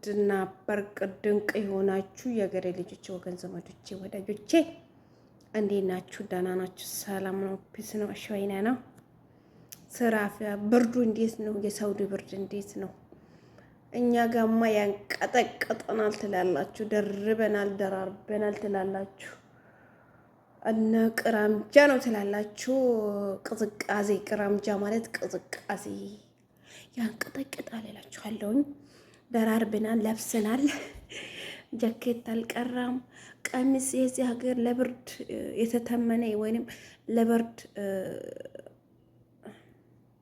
ውድና በርቅ ድንቅ የሆናችሁ የሀገሬ ልጆች፣ ወገን ዘመዶቼ፣ ወዳጆቼ እንዴት ናችሁ? ደህና ናችሁ? ሰላም ነው? ፒስ ነው? አሸዋይና ነው? ስራ ብርዱ እንዴት ነው? የሳውዲ ብርድ እንዴት ነው? እኛ ጋማ ያንቀጠቀጠናል ትላላችሁ፣ ደርበናል ደራርበናል ትላላችሁ፣ እና ቅራምጃ ነው ትላላችሁ። ቅዝቃዜ ቅራምጃ ማለት ቅዝቃዜ ያንቀጠቅጣል እላችኋለሁኝ። ደራርበናል ለብሰናል። ጃኬት አልቀራም፣ ቀሚስ የዚህ ሀገር ለብርድ የተተመነ ወይንም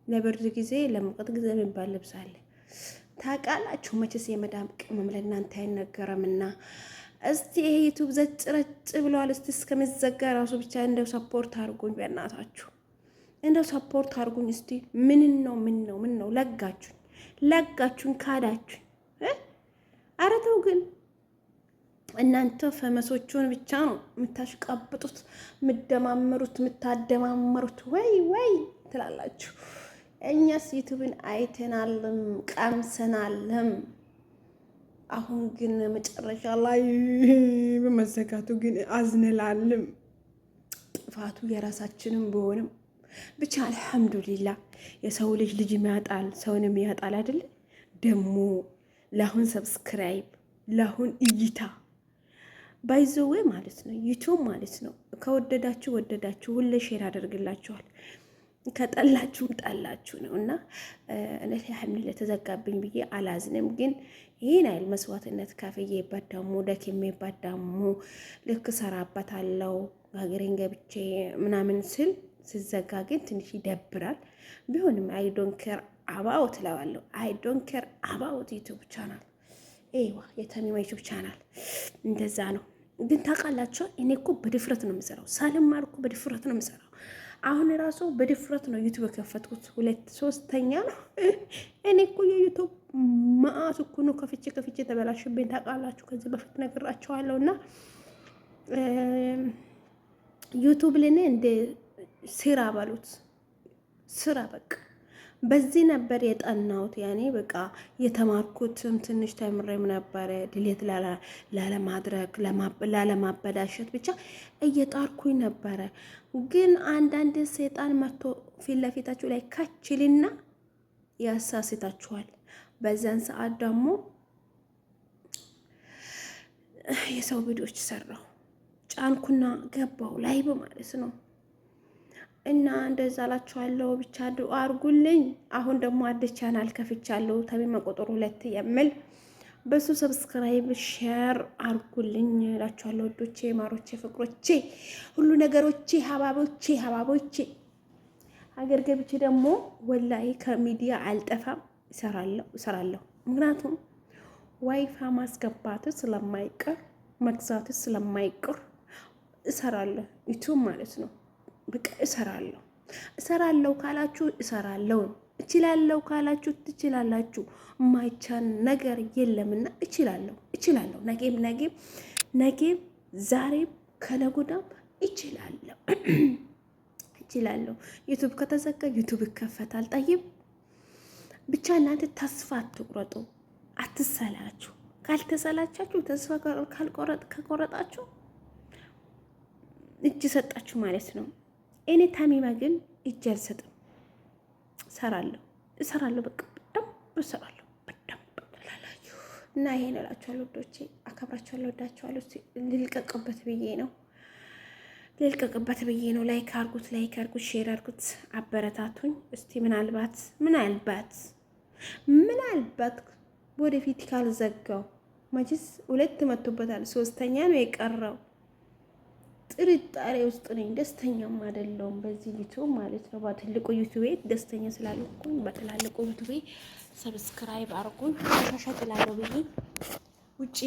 ለብርድ ጊዜ ለሙቀት ጊዜ የሚባል ልብስ አለ ታውቃላችሁ። መቼስ የመዳም ቅመም ለእናንተ አይነገርምና እስቲ ይሄ ዩቲዩብ ዘጭረጭ ብለዋል። እስቲ እስከሚዘጋ ራሱ ብቻ እንደው ሰፖርት አድርጉኝ በእናታችሁ፣ እንደው ሰፖርት አድርጉኝ እስቲ። ምን ነው ለጋችሁኝ ካዳችሁኝ። ኧረ ተው ግን እናንተ ፈመሶቹን ብቻ ነው የምታሽቃብጡት፣ የምታደማመሩት ወይ ትላላችሁ። እኛስ ዩቲዩብን አይተናልም ቀምሰናልም። አሁን ግን መጨረሻ ላይ በመዘጋቱ ግን አዝነላልም። ጥፋቱ የራሳችንም ቢሆንም ብቻ አልሐምዱሊላህ። የሰው ልጅ ያጣል፣ ሰውንም ያጣል አይደል? ደግሞ ለአሁን ሰብስክራይብ ለአሁን እይታ ባይዘዌ ማለት ነው ዩቲዩብ ማለት ነው። ከወደዳችሁ ሁሌ ሼር አደርግላችኋል፣ ከጠላችሁም ጠላችሁ ነው። እና አልሐምዱሊላህ ተዘጋብኝ ብዬ አላዝንም። ግን ይህን አይል መስዋዕትነት ከፍዬበት ደግሞ ደክሜበት ደግሞ ልክ ሰራበታለሁ ሀገሬን ገብቼ ምናምን ስል ሲዘጋ ግን ትንሽ ይደብራል። ቢሆንም አይ ዶንት ኬር አባውት እለዋለሁ። አይ ዶንት ኬር አባውት ዩቲዩብ ቻናል የተሚማ ዩቲዩብ ቻናል እንደዛ ነው። ግን ታውቃላችሁ እኔ እኮ በድፍረት ነው የምሰራው፣ ሳልማር እኮ በድፍረት ነው የምሰራው። አሁን ራሱ በድፍረት ነው ዩቲዩብ የከፈትኩት፣ 2-3ኛ ነው። እኔ እኮ የዩቲዩብ ማአት እኮ ነው ከፍቼ ተበላሽብኝ ታውቃላችሁ። ከዚህ በፊት ነግራችኋለሁ። እና ዩቲዩብ ለኔ እንደ ስራ ባሉት ስራ በቃ በዚህ ነበር የጠናሁት። ያኔ በቃ የተማርኩትም ትንሽ ተምሬም ነበረ ድሌት ላለማድረግ ላለማበላሸት ብቻ እየጣርኩኝ ነበረ። ግን አንዳንድ ሰይጣን መጥቶ ፊት ለፊታችሁ ላይ ካችልና ያሳስታችኋል። በዛን ሰዓት ደግሞ የሰው ቪዲዮች ሰራሁ፣ ጫንኩና ገባው ላይብ ማለት ነው። እና እንደዛ አላችኋለሁ። ብቻ ዱአ አድርጉልኝ። አሁን ደግሞ አዲስ ቻናል ከፍቻለሁ፣ ተሚማ ቁጥር 2 የሚል በሱ ሰብስክራይብ ሼር አድርጉልኝ እላችኋለሁ። ወዶቼ፣ ማሮቼ፣ ፍቅሮቼ፣ ሁሉ ነገሮቼ፣ ሀባቦቼ ሀገር ገብቼ ደግሞ ወላሂ ከሚዲያ አልጠፋም፣ እሰራለሁ። ምክንያቱም ዋይፋ ማስገባት ስለማይቀር መግዛት ስለማይቀር እሰራለሁ። ዩቲዩብ ማለት ነው። በቃ እሰራለሁ ካላችሁ እሰራለሁ፣ እችላለሁ ካላችሁ ትችላላችሁ። የማይቻል ነገር የለምና እችላለሁ። ነገም ዛሬም ከነጎዳም እችላለሁ። ዩቲዩብ ከተዘጋ ዩቲዩብ ይከፈታል። ጠይብ ብቻ እናንተ ተስፋ አትቁረጡ፣ አትሰላችሁ። ካልተሰላቻችሁ ተስፋ ከቆረጣችሁ እጅ ሰጣችሁ ማለት ነው። እኔ ተሚማ ግን እጅ አልሰጥም፣ እሰራለሁ። በቃ በደንብ እሰራለሁ፣ በደንብ እላላችሁ። እና ይሄን እላችኋለሁ ወዶቼ፣ አከብራችኋለሁ፣ ወዳችኋለሁ። ልልቀቅበት ብዬ ነው። ላይክ አርጉት፣ ሼር አርጉት፣ አበረታቱኝ እስቲ። ምናልባት ወደፊት ካልዘጋው መቼስ 2 መቶበታል፣ 3ኛ ነው የቀረው። ጥርጣሬ ውስጥ ነኝ፣ ደስተኛም አይደለሁም በዚህ ዩቲዩብ ማለት ነው። በትልቁ ዩቲዩብ ደስተኛ ስላልኩኝ በትላልቁ ዩቲዩብ ሰብስክራይብ አርጉኝ። ሻሻ ጥላለሁ ብዬ ውጪ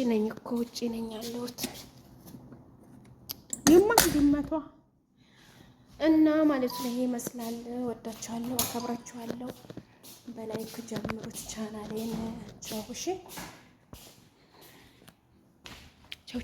ነኝ ያለሁት ድመቷ እና ማለት ነው። ይሄ ይመስላል። ወዳችኋለሁ፣ አከብራችኋለሁ። በላይክ ጀምሩት ቻናሌን። ቻው። እሺ፣ ቻው።